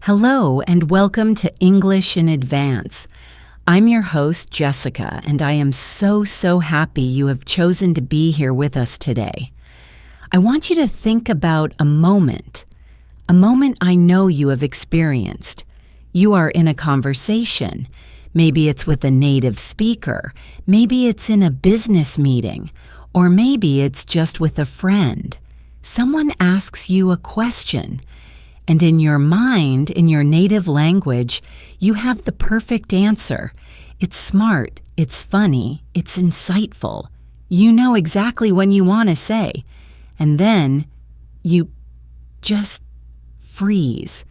Hello and welcome to English in Advance. I'm your host, Jessica, and I am so happy you have chosen to be here with us today. I want you to think about a moment I know you have experienced. You are in a conversation. Maybe it's with a native speaker, maybe it's in a business meeting, or maybe it's just with a friend. Someone asks you a question. And in your mind, in your native language, you have the perfect answer. It's smart, it's funny, it's insightful. You know exactly what you want to say. And then you just freeze.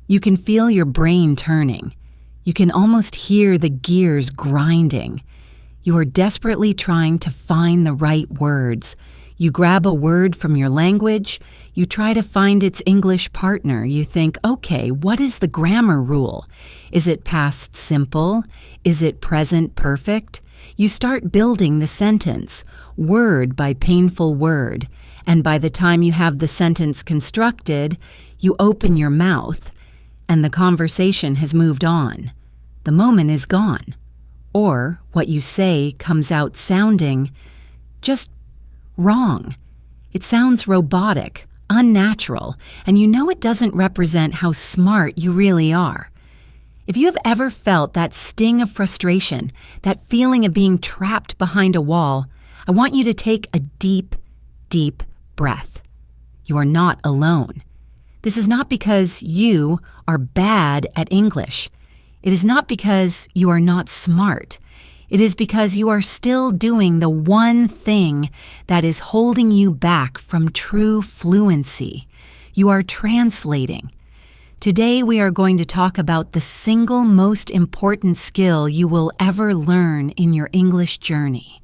You can feel your brain turning. You can almost hear the gears grinding. You are desperately trying to find the right words. You grab a word from your language, you try to find its English partner. You think, okay, what is the grammar rule? Is it past simple? Is it present perfect? You start building the sentence, word by painful word, and by the time you have the sentence constructed, you open your mouth, and the conversation has moved on. The moment is gone. Or what you say comes out sounding just wrong. It sounds robotic, unnatural, and you know it doesn't represent how smart you really are. If you have ever felt that sting of frustration, that feeling of being trapped behind a wall, I want you to take a deep breath. You are not alone. This is not because you are bad at English. It is not because you are not smart. It is because you are still doing the one thing that is holding you back from true fluency. You are translating. Today we are going to talk about the single most important skill you will ever learn in your English journey.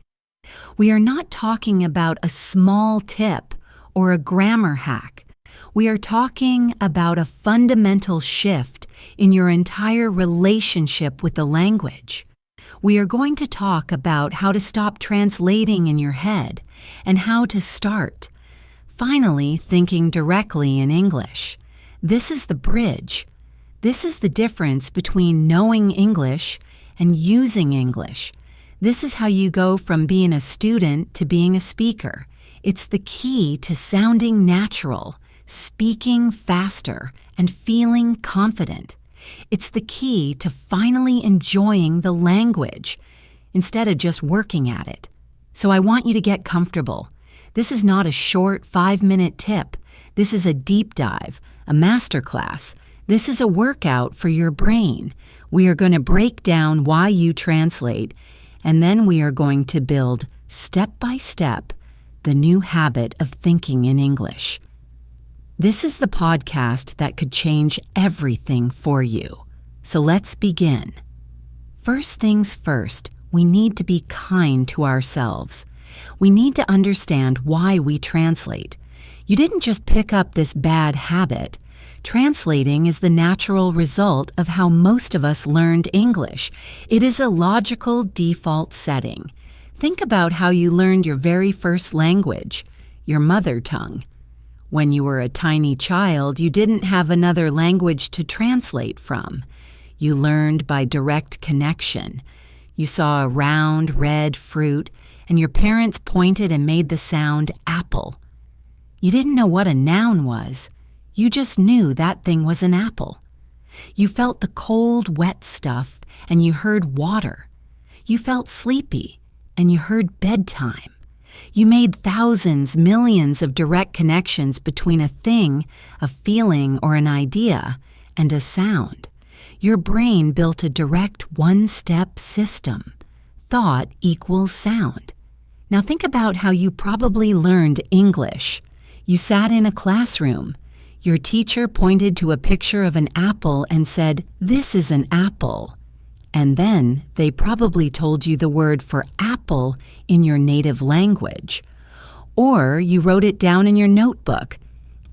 We are not talking about a small tip or a grammar hack. We are talking about a fundamental shift in your entire relationship with the language. We are going to talk about how to stop translating in your head and how to start, finally thinking directly in English. This is the bridge. This is the difference between knowing English and using English. This is how you go from being a student to being a speaker. It's the key to sounding natural, speaking faster, and feeling confident. It's the key to finally enjoying the language instead of just working at it. So I want you to get comfortable. This is not a short 5-minute tip. This is a deep dive, a masterclass. This is a workout for your brain. We are going to break down why you translate, and then we are going to build step by step the new habit of thinking in English. This is the podcast that could change everything for you. So let's begin. First things first, we need to be kind to ourselves. We need to understand why we translate. You didn't just pick up this bad habit. Translating is the natural result of how most of us learned English. It is a logical default setting. Think about how you learned your very first language, your mother tongue. When you were a tiny child, you didn't have another language to translate from. You learned by direct connection. You saw a round, red fruit, and your parents pointed and made the sound apple. You didn't know what a noun was. You just knew that thing was an apple. You felt the cold, wet stuff, and you heard water. You felt sleepy, and you heard bedtime. You made thousands, millions of direct connections between a thing, a feeling, or an idea, and a sound. Your brain built a direct one-step system. Thought equals sound. Now think about how you probably learned English. You sat in a classroom. Your teacher pointed to a picture of an apple and said, "This is an apple." And then they probably told you the word for apple in your native language. Or you wrote it down in your notebook.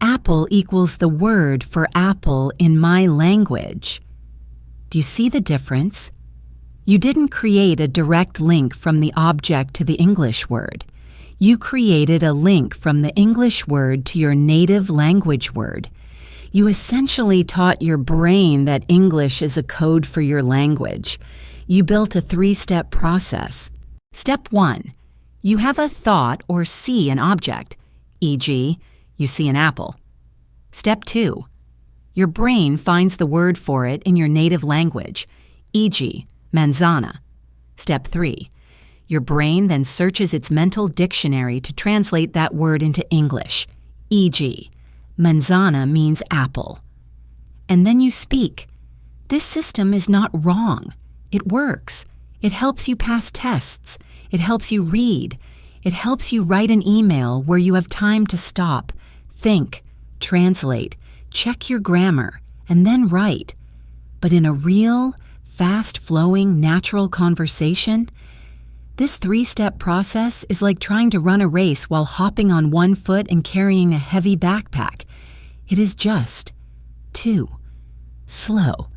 Apple equals the word for apple in my language. Do you see the difference? You didn't create a direct link from the object to the English word. You created a link from the English word to your native language word. You essentially taught your brain that English is a code for your language. You built a 3-step process. Step 1. You have a thought or see an object, e.g., you see an apple. Step 2. Your brain finds the word for it in your native language, e.g., manzana. Step 3. Your brain then searches its mental dictionary to translate that word into English, e.g., manzana means apple. And then you speak. This system is not wrong. It works. It helps you pass tests. It helps you read. It helps you write an email where you have time to stop, think, translate, check your grammar, and then write. But in a real, fast-flowing, natural conversation, this 3-step process is like trying to run a race while hopping on one foot and carrying a heavy backpack. It is just too slow.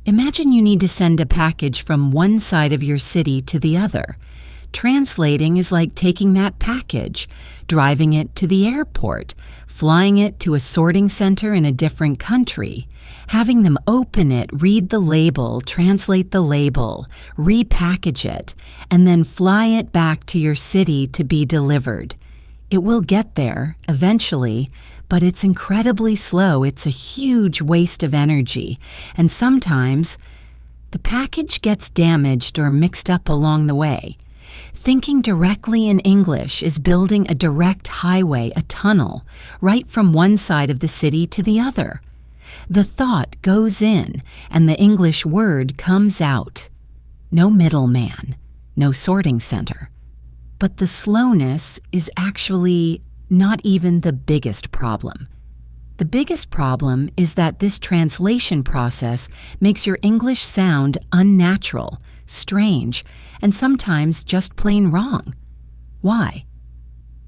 Imagine you need to send a package from one side of your city to the other. Translating is like taking that package, driving it to the airport, flying it to a sorting center in a different country, having them open it, read the label, translate the label, repackage it, and then fly it back to your city to be delivered. It will get there, eventually, but it's incredibly slow. It's a huge waste of energy, and sometimes the package gets damaged or mixed up along the way. Thinking directly in English is building a direct highway, a tunnel, right from one side of the city to the other. The thought goes in, and the English word comes out. No middleman, no sorting center. But the slowness is actually not even the biggest problem. The biggest problem is that this translation process makes your English sound unnatural, strange, and sometimes just plain wrong. Why?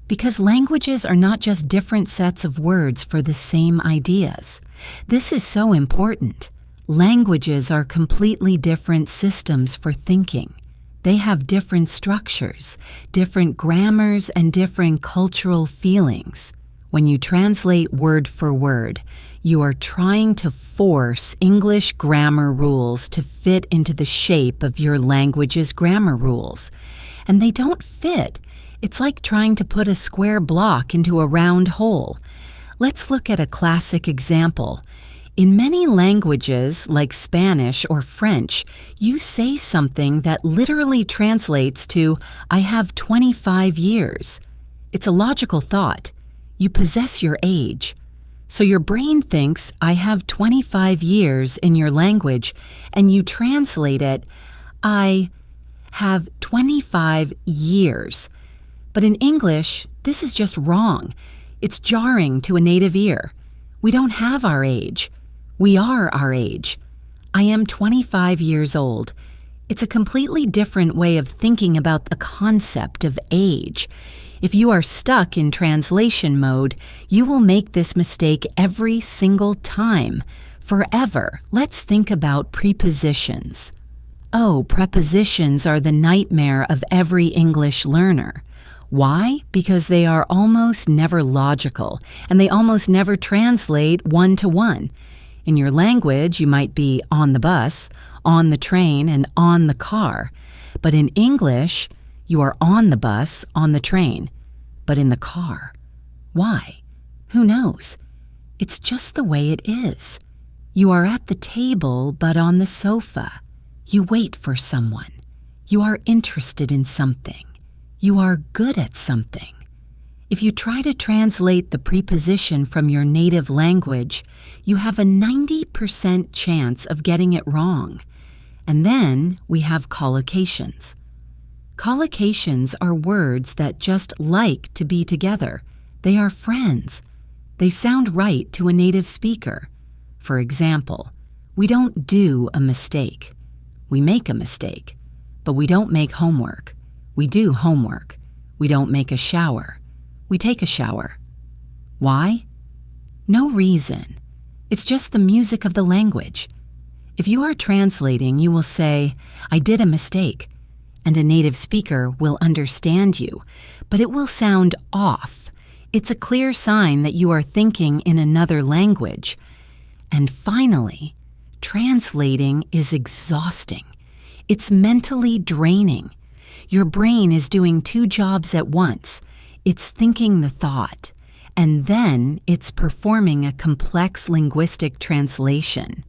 Because languages are not just different sets of words for the same ideas. This is so important. Languages are completely different systems for thinking. They have different structures, different grammars, and different cultural feelings. When you translate word for word, you are trying to force English grammar rules to fit into the shape of your language's grammar rules. And they don't fit. It's like trying to put a square block into a round hole. Let's look at a classic example. In many languages, like Spanish or French, you say something that literally translates to, I have 25 years. It's a logical thought. You possess your age. So your brain thinks, I have 25 years in your language, and you translate it, I have 25 years. But in English, this is just wrong. It's jarring to a native ear. We don't have our age. We are our age. I am 25 years old. It's a completely different way of thinking about the concept of age. If you are stuck in translation mode, you will make this mistake every single time, forever. Let's think about prepositions. Oh, prepositions are the nightmare of every English learner. Why? Because they are almost never logical, and they almost never translate one-to-one. In your language, you might be on the bus, on the train, and on the car. But in English, you are on the bus, on the train, but in the car. Why? Who knows? It's just the way it is. You are at the table, but on the sofa. You wait for someone. You are interested in something. You are good at something. If you try to translate the preposition from your native language, you have a 90% chance of getting it wrong. And then we have collocations. Collocations are words that just like to be together. They are friends. They sound right to a native speaker. For example, we don't do a mistake. We make a mistake. But we don't make homework. We do homework. We don't make a shower. We take a shower. Why? No reason. It's just the music of the language. If you are translating, you will say, I did a mistake, and a native speaker will understand you, but it will sound off. It's a clear sign that you are thinking in another language. And finally, translating is exhausting. It's mentally draining. Your brain is doing two jobs at once. It's thinking the thought, and then it's performing a complex linguistic translation.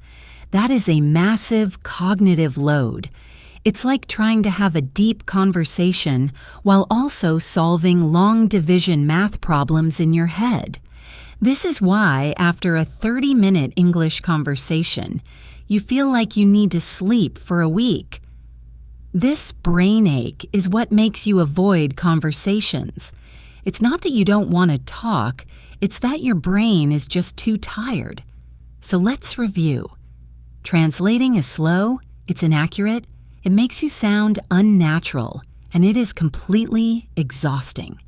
That is a massive cognitive load. It's like trying to have a deep conversation while also solving long division math problems in your head. This is why, after a 30-minute English conversation, you feel like you need to sleep for a week. This brain ache is what makes you avoid conversations. It's not that you don't want to talk, it's that your brain is just too tired. So let's review. Translating is slow, it's inaccurate, it makes you sound unnatural, and it is completely exhausting.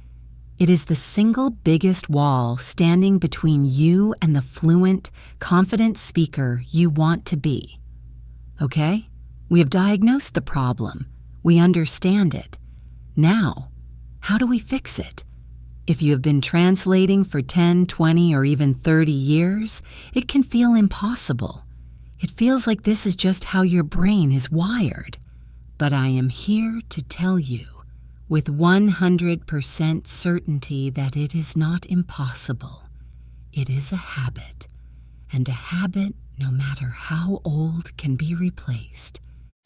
It is the single biggest wall standing between you and the fluent, confident speaker you want to be. Okay? We have diagnosed the problem. We understand it. Now, how do we fix it? If you have been translating for 10, 20, or even 30 years, it can feel impossible. It feels like this is just how your brain is wired. But I am here to tell you with 100% certainty that it is not impossible. It is a habit, and a habit, no matter how old, can be replaced.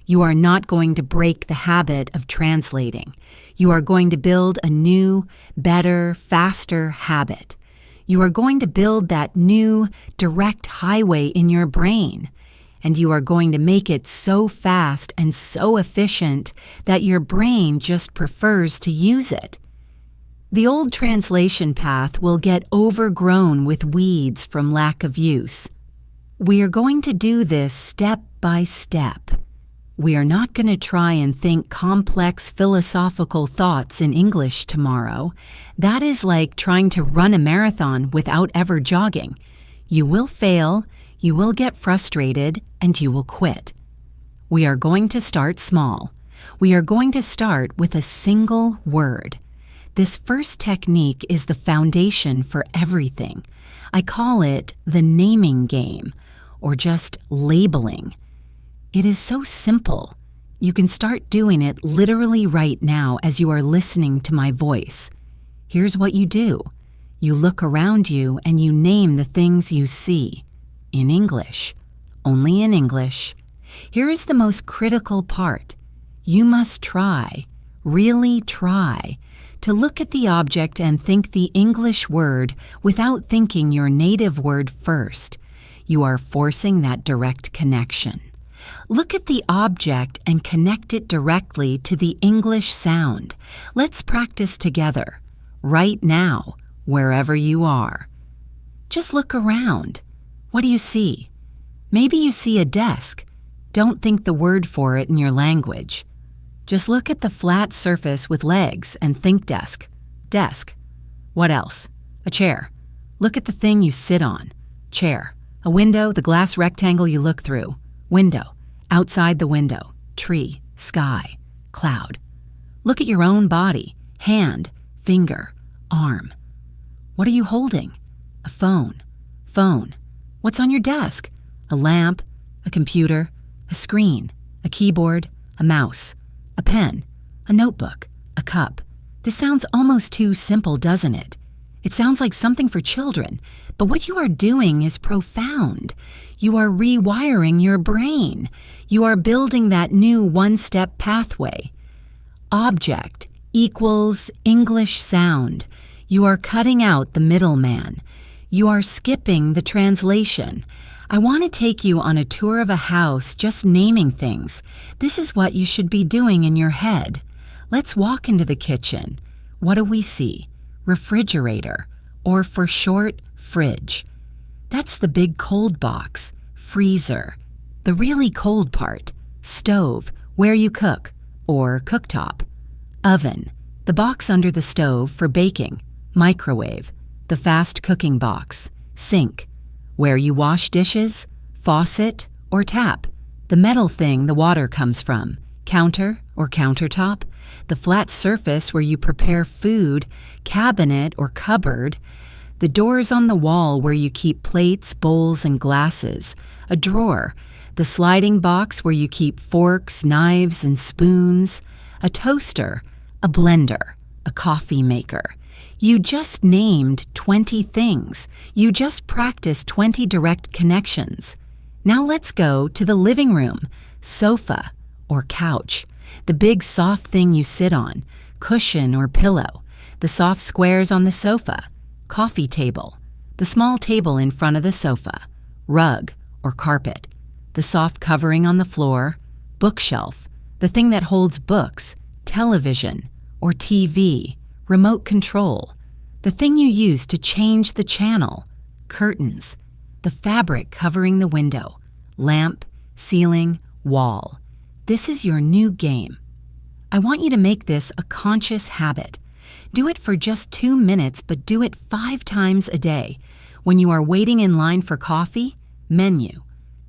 You are not going to break the habit of translating. You are going to build a new, better, faster habit. You are going to build that new, direct highway in your brain. And you are going to make it so fast and so efficient that your brain just prefers to use it. The old translation path will get overgrown with weeds from lack of use. We are going to do this step by step. We are not going to try and think complex philosophical thoughts in English tomorrow. That is like trying to run a marathon without ever jogging. You will fail, you will get frustrated, and you will quit. We are going to start small. We are going to start with a single word. This first technique is the foundation for everything. I call it the naming game, or just labeling. It is so simple. You can start doing it literally right now as you are listening to my voice. Here's what you do. You look around you and you name the things you see. In English. Only in English. Here is the most critical part. You must try, really try, to look at the object and think the English word without thinking your native word first. You are forcing that direct connection. Look at the object and connect it directly to the English sound. Let's practice together, right now, wherever you are. Just look around. What do you see? Maybe you see a desk. Don't think the word for it in your language. Just look at the flat surface with legs and think desk. Desk. What else? A chair. Look at the thing you sit on. Chair. A window, the glass rectangle you look through. Window. Outside the window. Tree. Sky. Cloud. Look at your own body. Hand. Finger. Arm. What are you holding? A phone. Phone. What's on your desk? A lamp, a computer, a screen, a keyboard, a mouse, a pen, a notebook, a cup. This sounds almost too simple, doesn't it? It sounds like something for children, but what you are doing is profound. You are rewiring your brain. You are building that new one-step pathway. Object equals English sound. You are cutting out the middleman. You are skipping the translation. I want to take you on a tour of a house just naming things. This is what you should be doing in your head. Let's walk into the kitchen. What do we see? Refrigerator, or for short, fridge. That's the big cold box. Freezer. The really cold part. Stove, where you cook, or cooktop. Oven, the box under the stove for baking. Microwave, the fast cooking box. Sink, where you wash dishes. Faucet or tap, the metal thing the water comes from. Counter or countertop, the flat surface where you prepare food. Cabinet or cupboard, The doors on the wall where you keep plates, bowls, and glasses, a drawer, the sliding box where you keep forks, knives, and spoons, a toaster, a blender, a coffee maker. You just named 20 things. You just practiced 20 direct connections. Now let's go to the living room, sofa or couch, the big soft thing you sit on, cushion or pillow, the soft squares on the sofa, coffee table, the small table in front of the sofa, rug or carpet, the soft covering on the floor, bookshelf, the thing that holds books, television or TV, remote control, the thing you use to change the channel, curtains, the fabric covering the window, lamp, ceiling, wall. This is your new game. I want you to make this a conscious habit. Do it for just 2 minutes, but do it 5 times a day. When you are waiting in line for coffee, menu,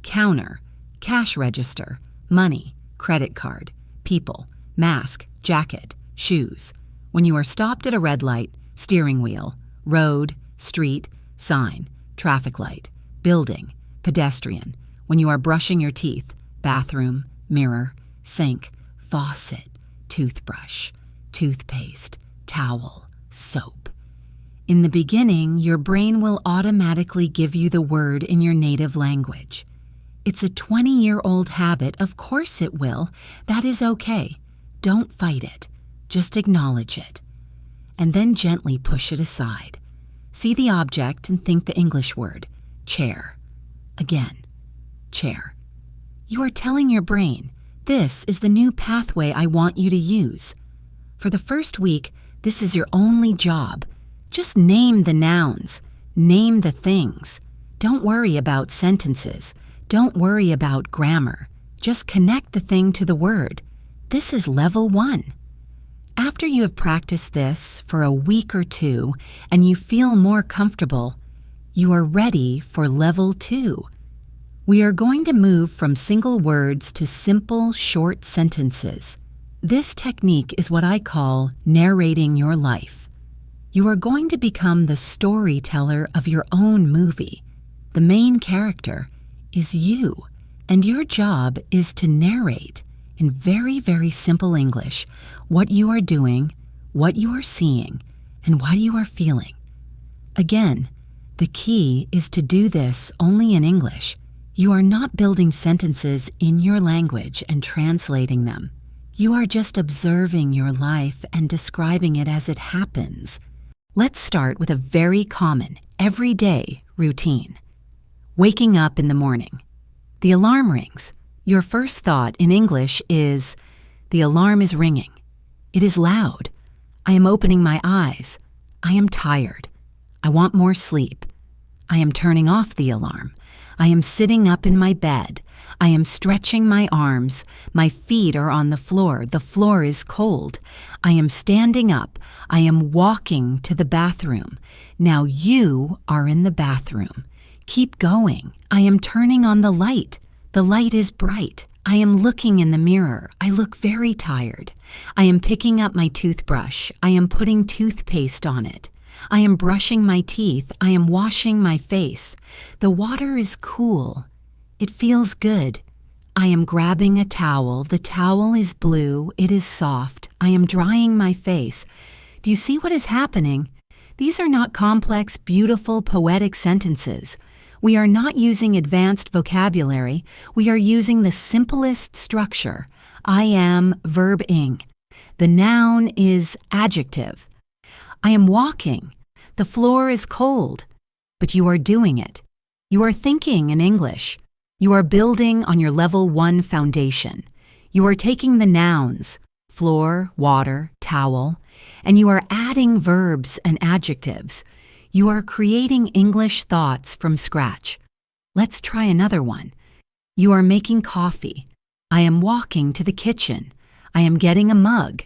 counter, cash register, money, credit card, people, mask, jacket, shoes. When you are stopped at a red light, steering wheel, road, street, sign, traffic light, building, pedestrian. When you are brushing your teeth, bathroom, mirror, sink, faucet, toothbrush, toothpaste, towel, soap. In the beginning, your brain will automatically give you the word in your native language. It's a 20-year-old habit. Of course it will. That is okay. Don't fight it. Just acknowledge it. And then gently push it aside. See the object and think the English word, chair. Again, chair. You are telling your brain, this is the new pathway I want you to use. For the first week, this is your only job. Just name the nouns. Name the things. Don't worry about sentences. Don't worry about grammar. Just connect the thing to the word. This is level 1. After you have practiced this for a week or 2 and you feel more comfortable, you are ready for level 2. We are going to move from single words to simple, short sentences. This technique is what I call narrating your life. You are going to become the storyteller of your own movie. The main character is you, and your job is to narrate in very, very simple English what you are doing, what you are seeing, and what you are feeling. Again, the key is to do this only in English. You are not building sentences in your language and translating them. You are just observing your life and describing it as it happens. Let's start with a very common, everyday routine. Waking up in the morning. The alarm rings. Your first thought in English is, the alarm is ringing. It is loud. I am opening my eyes. I am tired. I want more sleep. I am turning off the alarm. I am sitting up in my bed. I am stretching my arms. My feet are on the floor. The floor is cold. I am standing up. I am walking to the bathroom. Now you are in the bathroom. Keep going. I am turning on the light. The light is bright. I am looking in the mirror. I look very tired. I am picking up my toothbrush. I am putting toothpaste on it. I am brushing my teeth. I am washing my face. The water is cool. It feels good. I am grabbing a towel. The towel is blue. It is soft. I am drying my face. Do you see what is happening? These are not complex, beautiful, poetic sentences. We are not using advanced vocabulary. We are using the simplest structure. I am verb ing. The noun is adjective. I am walking. The floor is cold. But you are doing it. You are thinking in English. You are building on your level 1 foundation. You are taking the nouns, floor, water, towel, and you are adding verbs and adjectives. You are creating English thoughts from scratch. Let's try another one. You are making coffee. I am walking to the kitchen. I am getting a mug.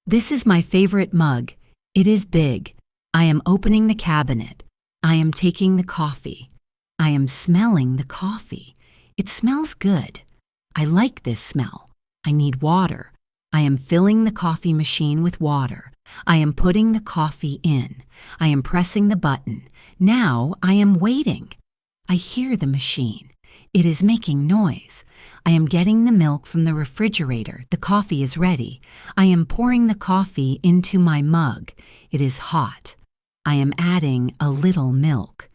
This is my favorite mug. It is big. I am opening the cabinet. I am taking the coffee. I am smelling the coffee. It smells good. I like this smell. I need water. I am filling the coffee machine with water. I am putting the coffee in. I am pressing the button. Now I am waiting. I hear the machine. It is making noise. I am getting the milk from the refrigerator. The coffee is ready. I am pouring the coffee into my mug. It is hot. I am adding a little milk.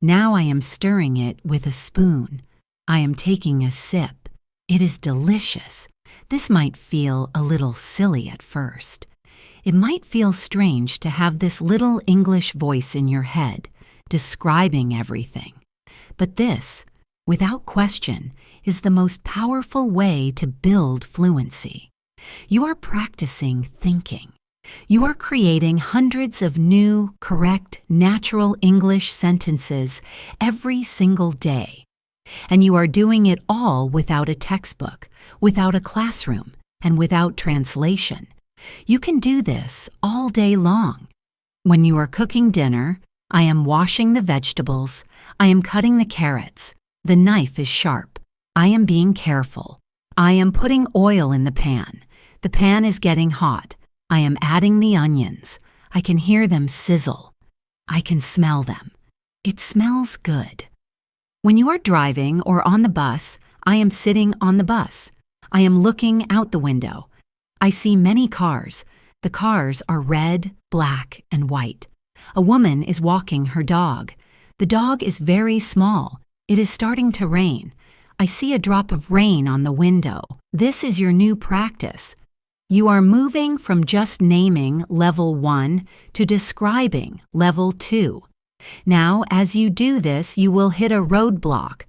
Now I am stirring it with a spoon. I am taking a sip. It is delicious. This might feel a little silly at first. It might feel strange to have this little English voice in your head, describing everything. But this, without question, is the most powerful way to build fluency. You are practicing thinking. You are creating hundreds of new, correct, natural English sentences every single day. And you are doing it all without a textbook, without a classroom, and without translation. You can do this all day long. When you are cooking dinner, I am washing the vegetables. I am cutting the carrots. The knife is sharp. I am being careful. I am putting oil in the pan. The pan is getting hot. I am adding the onions. I can hear them sizzle. I can smell them. It smells good. When you are driving or on the bus, I am sitting on the bus. I am looking out the window. I see many cars. The cars are red, black, and white. A woman is walking her dog. The dog is very small. It is starting to rain. I see a drop of rain on the window. This is your new practice. You are moving from just naming level 1 to describing level 2. Now, as you do this, you will hit a roadblock.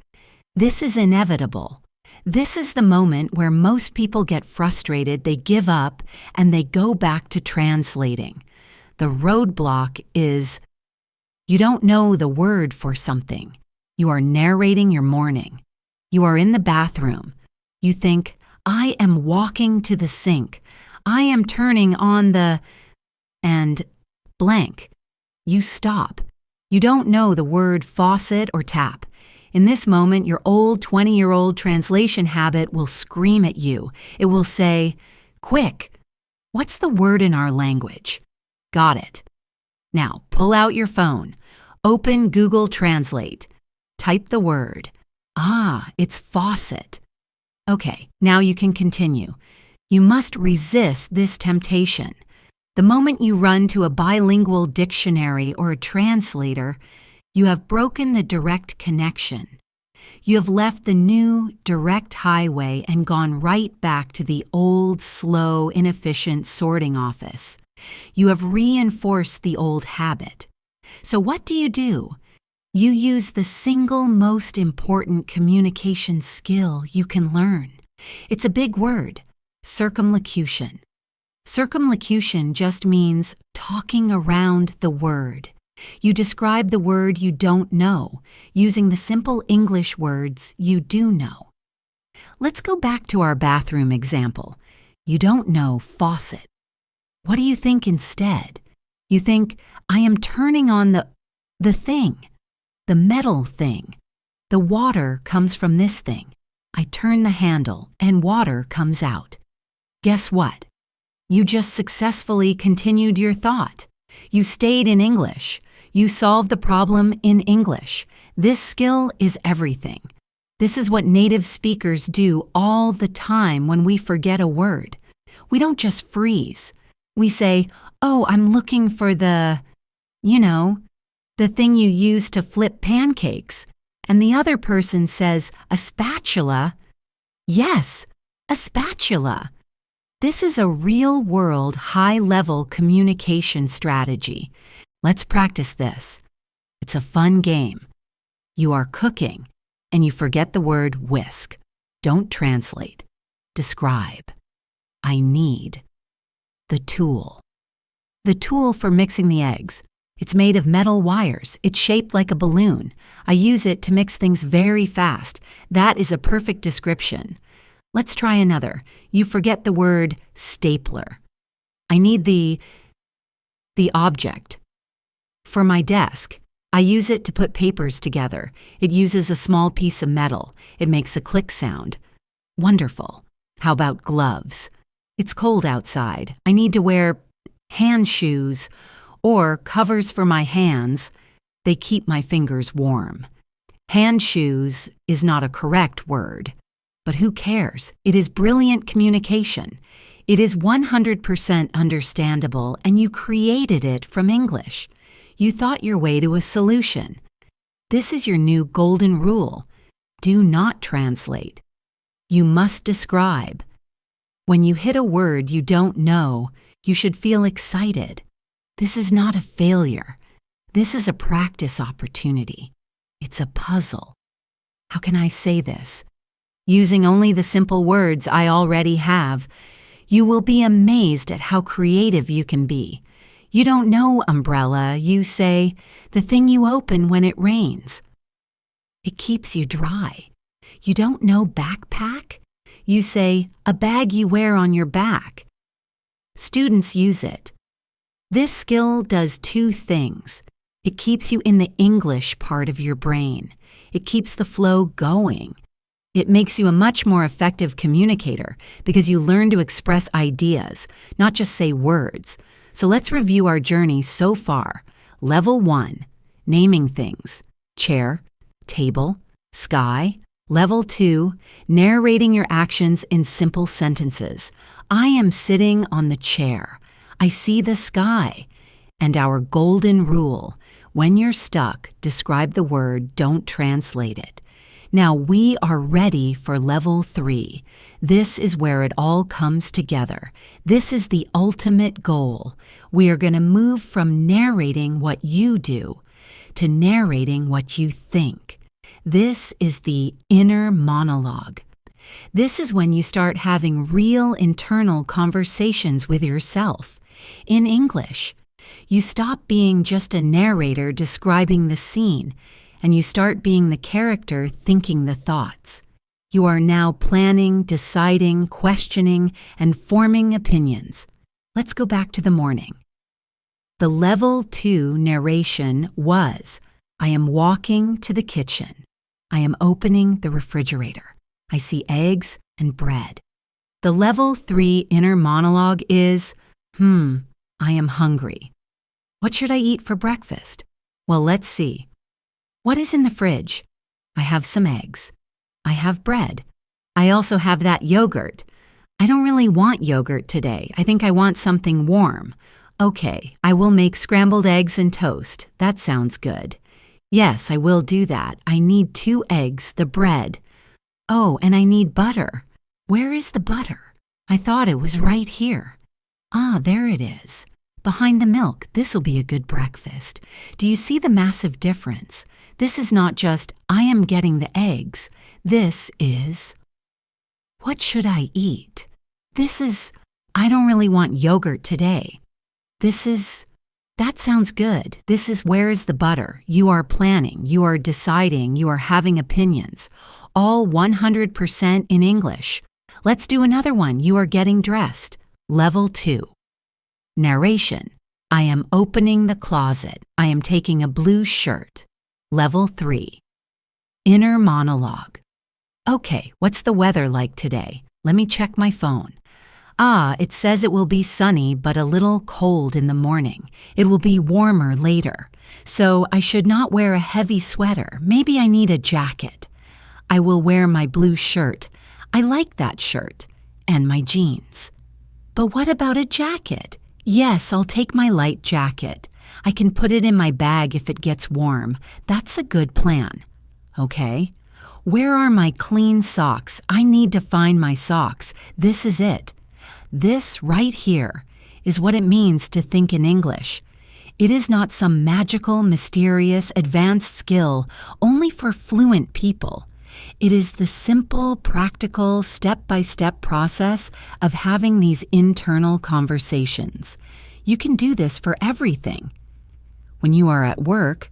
This is inevitable. This is the moment where most people get frustrated, they give up, and they go back to translating. The roadblock is you don't know the word for something. You are narrating your morning. You are in the bathroom. You think, I am walking to the sink. I am turning on the... and blank. You stop. You don't know the word faucet or tap. In this moment, your old 20-year-old translation habit will scream at you. It will say, quick, what's the word in our language? Got it. Now, pull out your phone. Open Google Translate. Type the word. Ah, it's faucet. Okay, now you can continue. You must resist this temptation. The moment you run to a bilingual dictionary or a translator, you have broken the direct connection. You have left the new, direct highway and gone right back to the old, slow, inefficient sorting office. You have reinforced the old habit. So what do? You use the single most important communication skill you can learn. It's a big word, circumlocution. Circumlocution just means talking around the word. You describe the word you don't know, using the simple English words you do know. Let's go back to our bathroom example. You don't know faucet. What do you think instead? You think, I am turning on the thing, the metal thing. The water comes from this thing. I turn the handle and water comes out. Guess what? You just successfully continued your thought. You stayed in English. You solved the problem in English. This skill is everything. This is what native speakers do all the time when we forget a word. We don't just freeze. We say, oh, I'm looking for the thing you use to flip pancakes. And the other person says, a spatula. Yes, a spatula. This is a real-world, high-level communication strategy. Let's practice this. It's a fun game. You are cooking, and you forget the word whisk. Don't translate. Describe. I need. The tool. The tool for mixing the eggs. It's made of metal wires. It's shaped like a balloon. I use it to mix things very fast. That is a perfect description. Let's try another. You forget the word stapler. I need the object. For my desk, I use it to put papers together. It uses a small piece of metal. It makes a click sound. Wonderful. How about gloves? It's cold outside. I need to wear hand shoes Or covers for my hands, they keep my fingers warm. Hand shoes is not a correct word. But who cares? It is brilliant communication. It is 100% understandable, and you created it from English. You thought your way to a solution. This is your new golden rule. Do not translate. You must describe. When you hit a word you don't know, you should feel excited. This is not a failure. This is a practice opportunity. It's a puzzle. How can I say this? Using only the simple words I already have, you will be amazed at how creative you can be. You don't know umbrella, you say, the thing you open when it rains. It keeps you dry. You don't know backpack? You say, a bag you wear on your back. Students use it. This skill does two things. It keeps you in the English part of your brain. It keeps the flow going. It makes you a much more effective communicator because you learn to express ideas, not just say words. So let's review our journey so far. Level 1, naming things. Chair, table, sky. Level 2, narrating your actions in simple sentences. I am sitting on the chair. I see the sky. And our golden rule, when you're stuck, describe the word, don't translate it. Now we are ready for level 3. This is where it all comes together. This is the ultimate goal. We are going to move from narrating what you do to narrating what you think. This is the inner monologue. This is when you start having real internal conversations with yourself. In English, you stop being just a narrator describing the scene, and you start being the character thinking the thoughts. You are now planning, deciding, questioning, and forming opinions. Let's go back to the morning. The level 2 narration was, I am walking to the kitchen. I am opening the refrigerator. I see eggs and bread. The level 3 inner monologue is, I am hungry. What should I eat for breakfast? Well, let's see. What is in the fridge? I have some eggs. I have bread. I also have that yogurt. I don't really want yogurt today. I think I want something warm. Okay, I will make scrambled eggs and toast. That sounds good. Yes, I will do that. I need 2 eggs, the bread. Oh, and I need butter. Where is the butter? I thought it was right here. Ah, there it is. Behind the milk. This'll be a good breakfast. Do you see the massive difference? This is not just, I am getting the eggs. This is, what should I eat? This is, I don't really want yogurt today. This is, that sounds good. This is, where is the butter? You are planning, you are deciding, you are having opinions. All 100% in English. Let's do another one. You are getting dressed. Level 2. Narration. I am opening the closet. I am taking a blue shirt. Level 3. Inner monologue. Okay, what's the weather like today? Let me check my phone. Ah, it says it will be sunny but a little cold in the morning. It will be warmer later. So I should not wear a heavy sweater. Maybe I need a jacket. I will wear my blue shirt. I like that shirt. And my jeans. But what about a jacket? Yes, I'll take my light jacket. I can put it in my bag if it gets warm. That's a good plan. Okay. Where are my clean socks? I need to find my socks. This is it. This right here is what it means to think in English. It is not some magical, mysterious, advanced skill only for fluent people. It is the simple, practical, step-by-step process of having these internal conversations. You can do this for everything. When you are at work,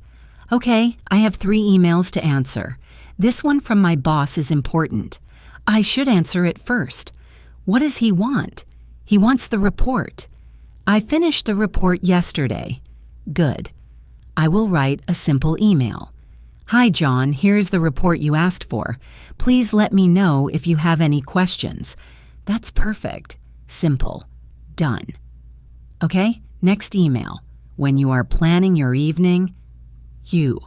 okay, I have 3 emails to answer. This one from my boss is important. I should answer it first. What does he want? He wants the report. I finished the report yesterday. Good. I will write a simple email. Hi, John, here's the report you asked for. Please let me know if you have any questions. That's perfect. Simple. Done. Okay, next email. when you are planning your evening? You.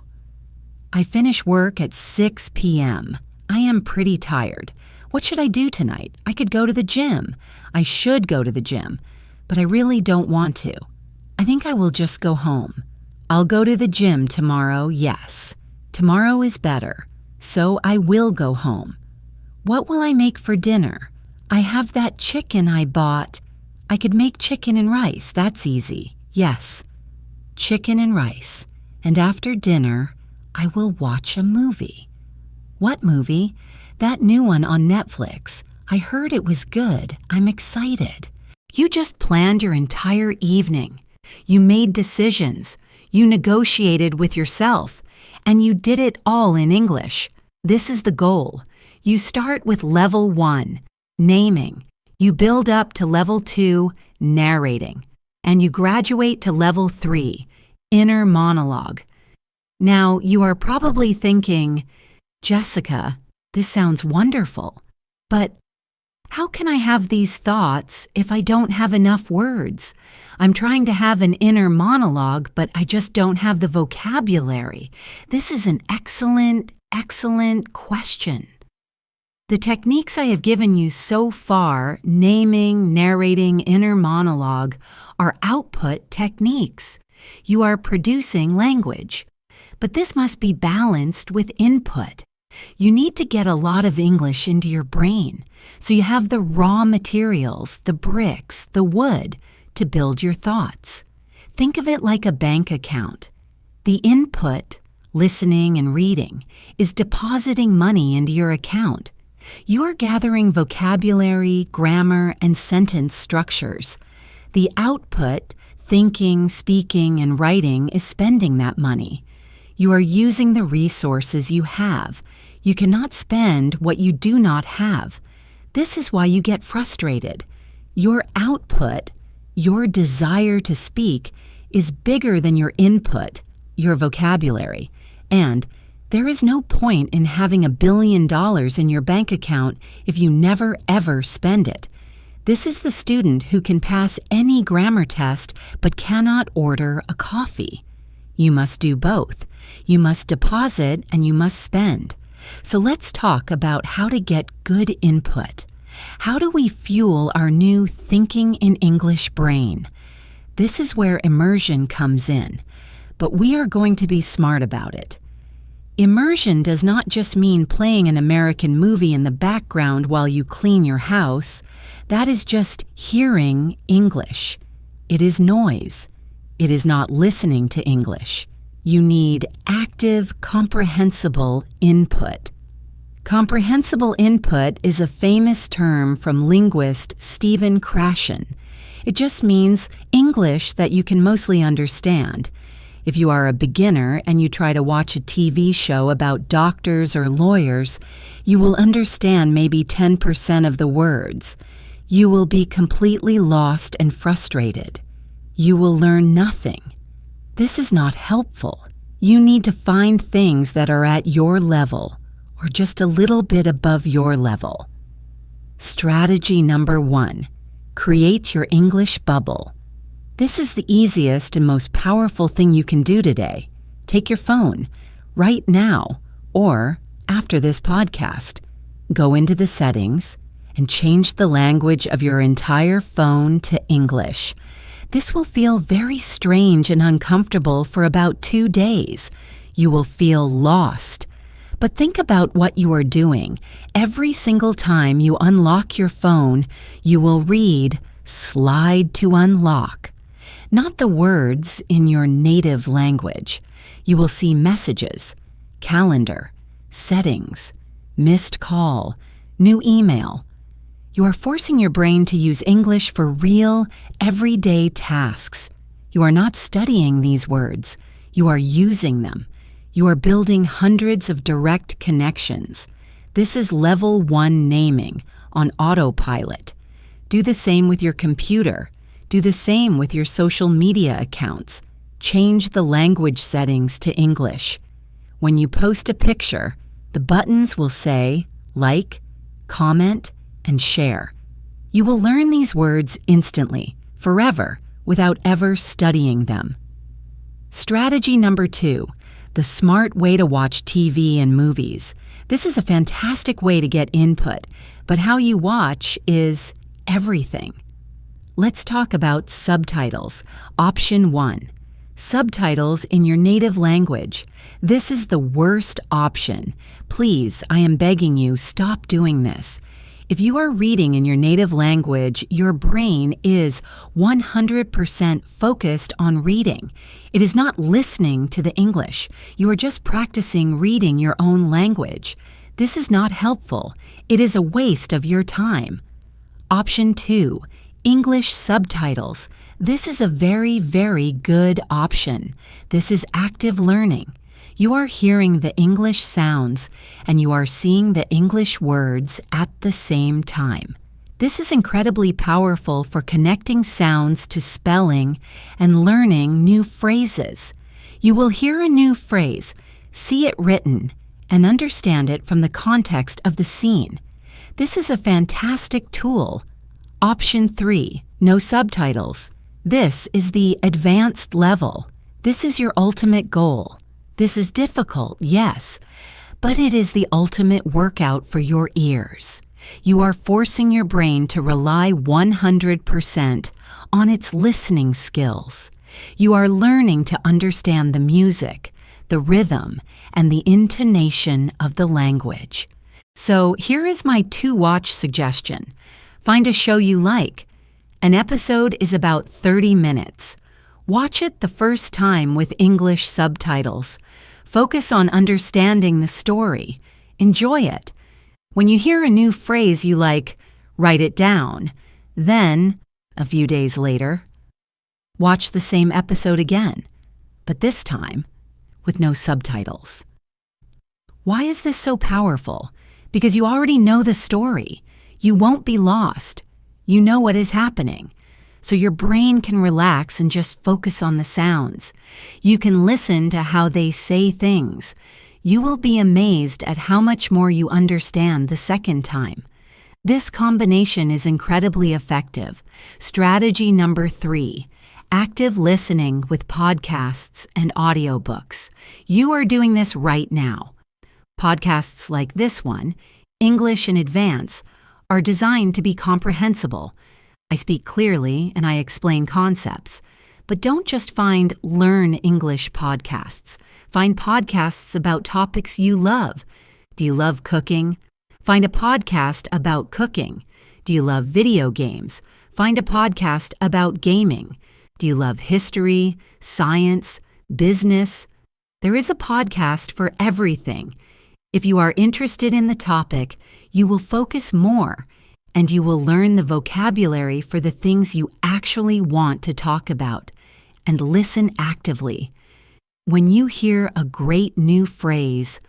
I finish work at 6 p.m. I am pretty tired. What should I do tonight? I could go to the gym. I should go to the gym, but I really don't want to. I think I will just go home. I'll go to the gym tomorrow, yes. Tomorrow is better, so I will go home. What will I make for dinner? I have that chicken I bought. I could make chicken and rice. That's easy. Yes. Chicken and rice. And after dinner, I will watch a movie. What movie? That new one on Netflix. I heard it was good. I'm excited. You just planned your entire evening. You made decisions. You negotiated with yourself. And you did it all in English. This is the goal. You start with level 1, naming. You build up to level 2, narrating. And you graduate to level 3, inner monologue. Now, you are probably thinking, Jessica, this sounds wonderful, but how can I have these thoughts if I don't have enough words? I'm trying to have an inner monologue, but I just don't have the vocabulary. This is an excellent question. The techniques I have given you so far, naming, narrating, inner monologue, are output techniques. You are producing language. But this must be balanced with input. You need to get a lot of English into your brain, so you have the raw materials, the bricks, the wood, to build your thoughts. Think of it like a bank account. The input, listening and reading, is depositing money into your account. You are gathering vocabulary, grammar, and sentence structures. The output, thinking, speaking, and writing, is spending that money. You are using the resources you have. You cannot spend what you do not have. This is why you get frustrated. Your output, your desire to speak, is bigger than your input, your vocabulary. And there is no point in having $1 billion in your bank account if you never ever spend it. This is the student who can pass any grammar test but cannot order a coffee. You must do both. You must deposit and you must spend. So let's talk about how to get good input. How do we fuel our new thinking in English brain? This is where immersion comes in, but we are going to be smart about it. Immersion does not just mean playing an American movie in the background while you clean your house. That is just hearing English. It is noise. It is not listening to English. You need active, comprehensible input. Comprehensible input is a famous term from linguist Stephen Krashen. It just means English that you can mostly understand. If you are a beginner and you try to watch a TV show about doctors or lawyers, you will understand maybe 10% of the words. You will be completely lost and frustrated. You will learn nothing. This is not helpful. You need to find things that are at your level or just a little bit above your level. Strategy number 1, create your English bubble. This is the easiest and most powerful thing you can do today. Take your phone, right now, or after this podcast. Go into the settings and change the language of your entire phone to English. This will feel very strange and uncomfortable for about 2 days. You will feel lost. But think about what you are doing. Every single time you unlock your phone, you will read "slide to unlock." Not the words in your native language. You will see messages, calendar, settings, missed call, new email. You are forcing your brain to use English for real, everyday tasks. You are not studying these words. You are using them. You are building hundreds of direct connections. This is level 1 naming on autopilot. Do the same with your computer. Do the same with your social media accounts. Change the language settings to English. When you post a picture, the buttons will say like, comment, and share. You will learn these words instantly, forever, without ever studying them. Strategy number 2, the smart way to watch TV and movies. This is a fantastic way to get input, but how you watch is everything. Let's talk about subtitles. Option 1. Subtitles in your native language. This is the worst option. Please, I am begging you, stop doing this. If you are reading in your native language, your brain is 100% focused on reading. It is not listening to the English. You are just practicing reading your own language. This is not helpful. It is a waste of your time. Option 2, English subtitles. This is a very, very good option. This is active learning. You are hearing the English sounds and you are seeing the English words at the same time. This is incredibly powerful for connecting sounds to spelling and learning new phrases. You will hear a new phrase, see it written, and understand it from the context of the scene. This is a fantastic tool. Option 3, no subtitles. This is the advanced level. This is your ultimate goal. This is difficult, yes, but it is the ultimate workout for your ears. You are forcing your brain to rely 100% on its listening skills. You are learning to understand the music, the rhythm, and the intonation of the language. So here is my to-watch suggestion. Find a show you like. An episode is about 30 minutes. Watch it the first time with English subtitles. Focus on understanding the story. Enjoy it. When you hear a new phrase you like, write it down. Then, a few days later, watch the same episode again, but this time with no subtitles. Why is this so powerful? Because you already know the story. You won't be lost. You know what is happening. So your brain can relax and just focus on the sounds. You can listen to how they say things. You will be amazed at how much more you understand the second time. This combination is incredibly effective. Strategy number 3, active listening with podcasts and audiobooks. You are doing this right now. Podcasts like this one, English in Advance, are designed to be comprehensible. I speak clearly and I explain concepts. But don't just find Learn English podcasts. Find podcasts about topics you love. Do you love cooking? Find a podcast about cooking. Do you love video games? Find a podcast about gaming. Do you love history, science, business? There is a podcast for everything. If you are interested in the topic, you will focus more and you will learn the vocabulary for the things you actually want to talk about, and listen actively. When you hear a great new phrase,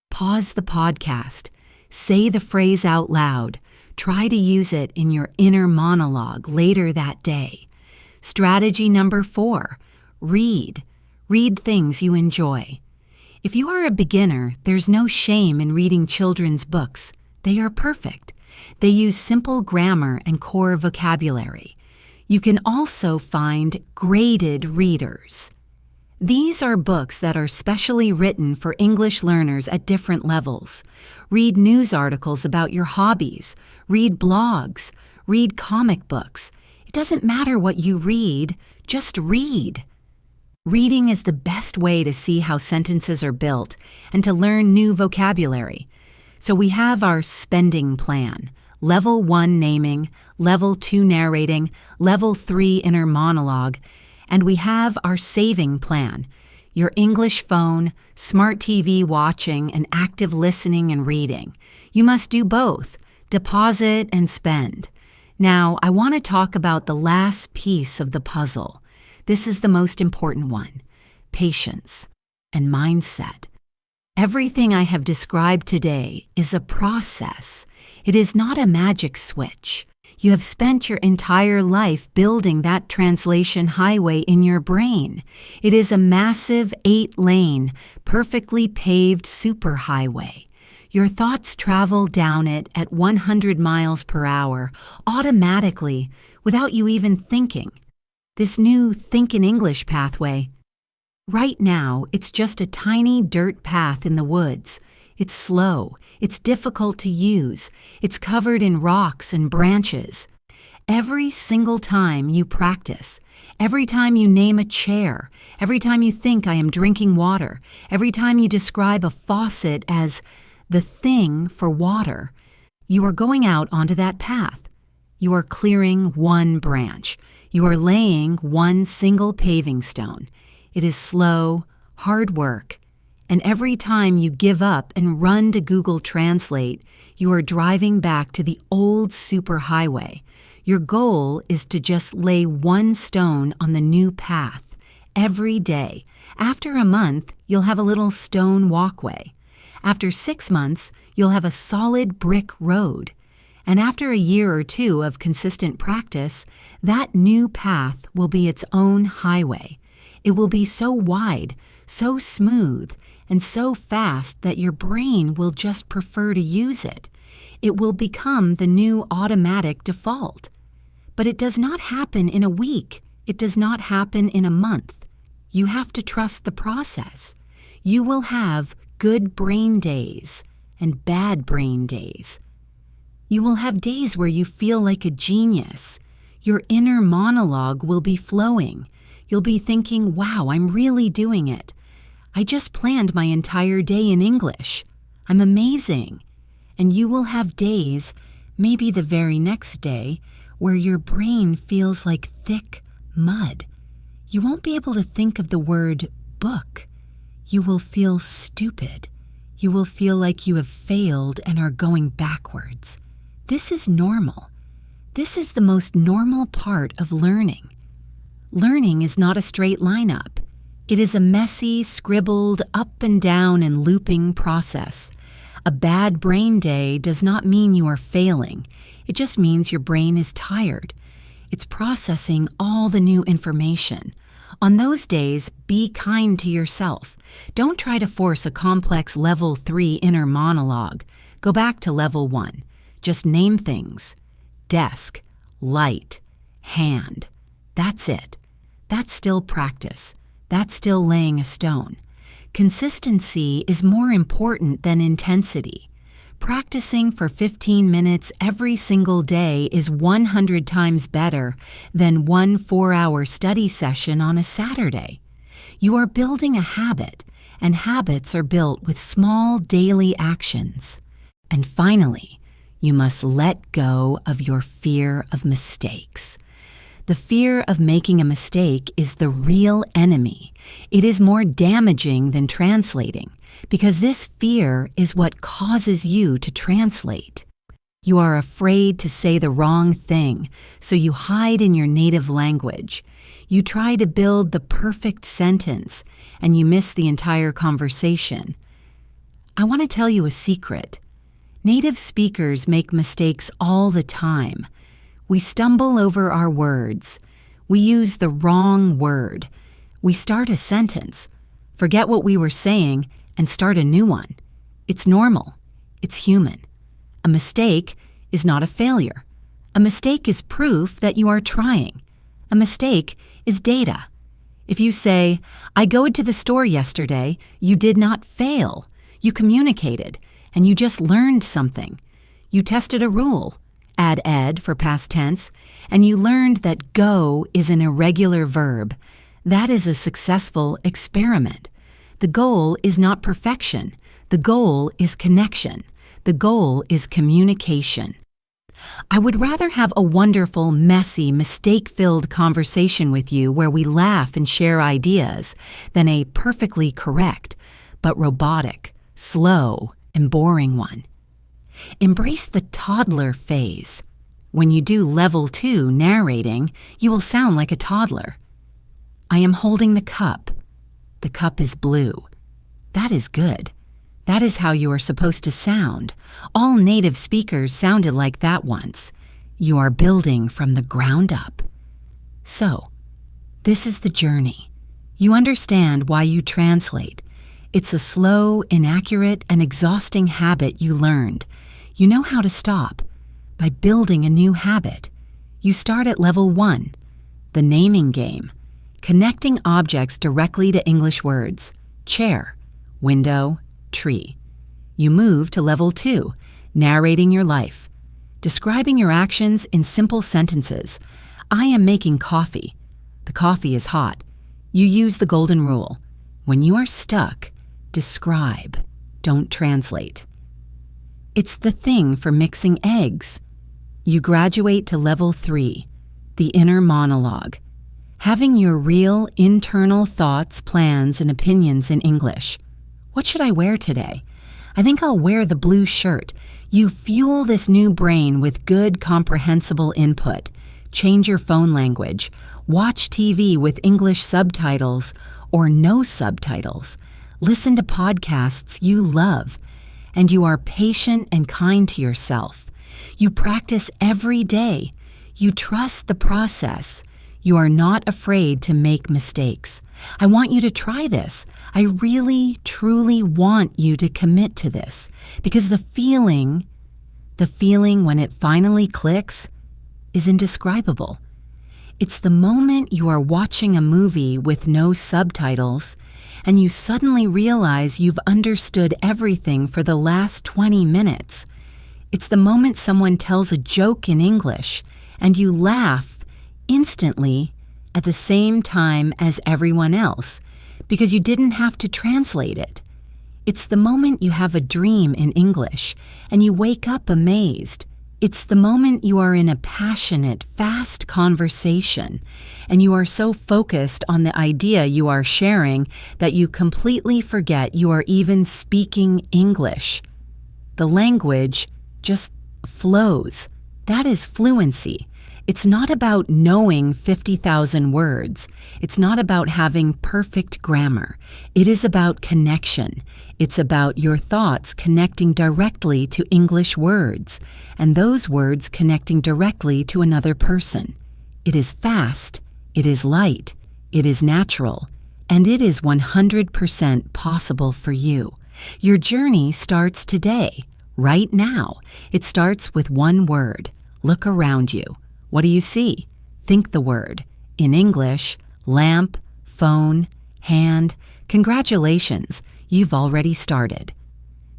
pause the podcast, say the phrase out loud, try to use it in your inner monologue later that day. Strategy number 4, read. Read things you enjoy. If you are a beginner, there's no shame in reading children's books. They are perfect. They use simple grammar and core vocabulary. You can also find graded readers. These are books that are specially written for English learners at different levels. Read news articles about your hobbies. Read blogs. Read comic books. It doesn't matter what you read, just read. Reading is the best way to see how sentences are built and to learn new vocabulary. So we have our spending plan, level 1 naming, level 2 narrating, level 3 inner monologue, and we have our saving plan, your English phone, smart TV watching, and active listening and reading. You must do both, deposit and spend. Now, I want to talk about the last piece of the puzzle. This is the most important one, patience and mindset. Everything I have described today is a process. It is not a magic switch. You have spent your entire life building that translation highway in your brain. It is a massive 8-lane, perfectly paved superhighway. Your thoughts travel down it at 100 miles per hour, automatically, without you even thinking. This new Think in English pathway Right now, it's just a tiny dirt path in the woods. It's slow. It's difficult to use. It's covered in rocks and branches. Every single time you practice, every time you name a chair, every time you think I am drinking water, every time you describe a faucet as the thing for water, you are going out onto that path. You are clearing one branch. You are laying one single paving stone. It is slow, hard work, and every time you give up and run to Google Translate, you are driving back to the old superhighway. Your goal is to just lay one stone on the new path every day. After a month, you'll have a little stone walkway. After 6 months, you'll have a solid brick road. And after a year or two of consistent practice, that new path will be its own highway. It will be so wide, so smooth, and so fast that your brain will just prefer to use it. It will become the new automatic default. But it does not happen in a week. It does not happen in a month. You have to trust the process. You will have good brain days and bad brain days. You will have days where you feel like a genius. Your inner monologue will be flowing. You'll be thinking, wow, I'm really doing it. I just planned my entire day in English. I'm amazing. And you will have days, maybe the very next day, where your brain feels like thick mud. You won't be able to think of the word book. You will feel stupid. You will feel like you have failed and are going backwards. This is normal. This is the most normal part of learning. Learning is not a straight line up. It is a messy, scribbled, up and down and looping process. A bad brain day does not mean you are failing. It just means your brain is tired. It's processing all the new information. On those days, be kind to yourself. Don't try to force a complex level 3 inner monologue. Go back to level 1. Just name things. Desk, light, hand. That's it. That's still practice. That's still laying a stone. Consistency is more important than intensity. Practicing for 15 minutes every single day is 100 times better than one 4-hour study session on a Saturday. You are building a habit, and habits are built with small daily actions. And finally, you must let go of your fear of mistakes. The fear of making a mistake is the real enemy. It is more damaging than translating, because this fear is what causes you to translate. You are afraid to say the wrong thing, so you hide in your native language. You try to build the perfect sentence, and you miss the entire conversation. I want to tell you a secret. Native speakers make mistakes all the time. We stumble over our words. We use the wrong word. We start a sentence, forget what we were saying, and start a new one. It's normal. It's human. A mistake is not a failure. A mistake is proof that you are trying. A mistake is data. If you say, I go to the store yesterday, you did not fail. You communicated, and you just learned something. You tested a rule. Add ed for past tense, and you learned that go is an irregular verb. That is a successful experiment. The goal is not perfection. The goal is connection. The goal is communication. I would rather have a wonderful, messy, mistake-filled conversation with you where we laugh and share ideas than a perfectly correct, but robotic, slow, and boring one. Embrace the toddler phase. When you do level 2 narrating, you will sound like a toddler. I am holding the cup. The cup is blue. That is good. That is how you are supposed to sound. All native speakers sounded like that once. You are building from the ground up. So, this is the journey. You understand why you translate. It's a slow, inaccurate, and exhausting habit you learned. You know how to stop by building a new habit. You start at level 1, the naming game. connecting objects directly to English words: chair, window, tree. You move to level 2, narrating your life, describing your actions in simple sentences. I am making coffee. The coffee is hot. You use the golden rule. When you are stuck, describe, don't translate. It's the thing for mixing eggs. You graduate to level 3, the inner monologue, having your real internal thoughts, plans, and opinions in English. What should I wear today? I think I'll wear the blue shirt. You fuel this new brain with good, comprehensible input. Change your phone language. Watch TV with English subtitles or no subtitles. Listen to podcasts you love. And you are patient and kind to yourself. You practice every day. You trust the process. You are not afraid to make mistakes. I want you to try this. I really, truly want you to commit to this, because the feeling when it finally clicks is indescribable. It's the moment you are watching a movie with no subtitles and you suddenly realize you've understood everything for the last 20 minutes. It's the moment someone tells a joke in English and you laugh instantly at the same time as everyone else because you didn't have to translate it. It's the moment you have a dream in English and you wake up amazed. It's the moment you are in a passionate, fast conversation and you are so focused on the idea you are sharing that you completely forget you are even speaking English. The language just flows. That is fluency. It's not about knowing 50,000 words. It's not about having perfect grammar. It is about connection. It's about your thoughts connecting directly to English words, and those words connecting directly to another person. It is fast, it is light, it is natural, and it is 100% possible for you. Your journey starts today, right now. It starts with one word. Look around you. What do you see? Think the word. In English, lamp, phone, hand. Congratulations, you've already started.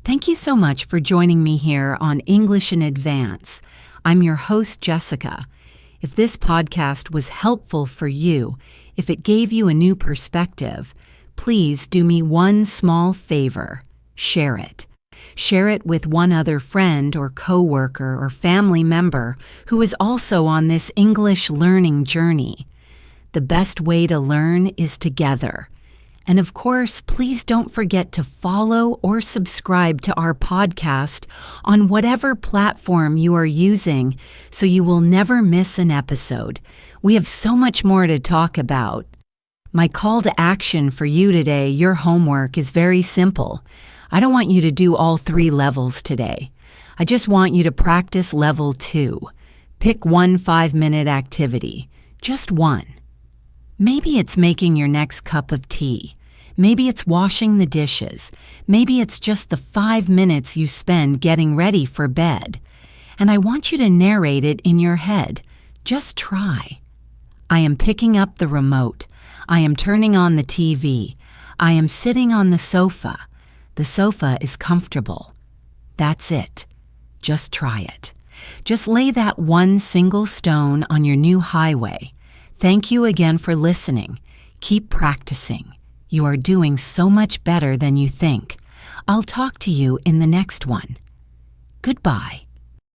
Thank you so much for joining me here on English in Advance. I'm your host, Jessica. If this podcast was helpful for you, if it gave you a new perspective, please do me one small favor. Share it. Share it with one other friend or coworker or family member who is also on this English learning journey. The best way to learn is together. And of course, please don't forget to follow or subscribe to our podcast on whatever platform you are using so you will never miss an episode. We have so much more to talk about. My call to action for you today, your homework, is very simple. I don't want you to do all 3 levels today. I just want you to practice level 2. Pick one 5-minute activity, just one. Maybe it's making your next cup of tea. Maybe it's washing the dishes. Maybe it's just the 5 minutes you spend getting ready for bed. And I want you to narrate it in your head. Just try. I am picking up the remote. I am turning on the TV. I am sitting on the sofa. The sofa is comfortable. That's it. Just try it. Just lay that one single stone on your new highway. Thank you again for listening. Keep practicing. You are doing so much better than you think. I'll talk to you in the next one. Goodbye.